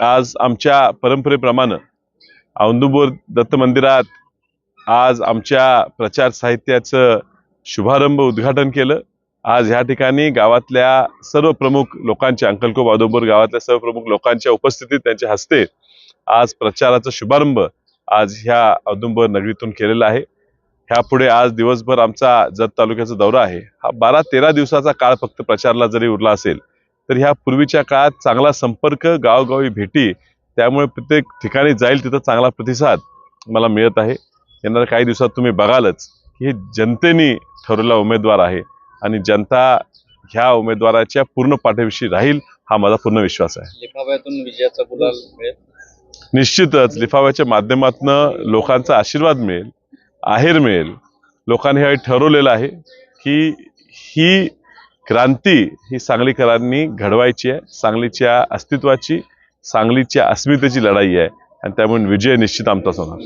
आज आमच्या परंपरेप्रमाणे औदुंबर दत्त मंदिरात आज आमच्या प्रचार साहित्याचं शुभारंभ उद्घाटन केलं। आज ह्या ठिकाणी गावातल्या सर्व प्रमुख लोकांच्या अंकलकोप औदुंबर गावातल्या सर्व प्रमुख लोकांच्या उपस्थितीत त्यांच्या हस्ते आज प्रचाराचा शुभारंभ आज ह्या औदुंबर नगरीतून केलेला आहे। ह्यापुढे आज दिवसभर आमचा जत तालुक्याचा दौरा आहे। हा 12-13 दिवसाचा काळ फक्त प्रचाराला जरी उरला असेल तर ह्या पूर्वीच्या काळात चांगला संपर्क, गावगावी भेटी, त्यामुळे प्रत्येक ठिकाणी जाईल तिथं चांगला प्रतिसाद मला मिळत आहे। येणाऱ्या काही दिवसात तुम्ही बघालच की हे जनतेने ठरवलेला उमेदवार आहे आणि जनता ह्या उमेदवाराच्या पूर्ण पाठीशी राहील हा माझा पूर्ण विश्वास आहे। लिफाव्यातून विजयाचा गुलाल मिळेल। निश्चितच लिफाव्याच्या माध्यमातून लोकांचा आशीर्वाद मिळेल, आहेर मिळेल। लोकांनी हे ठरवलेलं आहे की ही क्रांती ही सांगलीकरांनी घडवायची आहे। सांगलीच्या अस्तित्वाची, सांगलीच्या अस्मितेची लढाई आहे आणि त्यामुळे विजय निश्चित आमचाच होणार।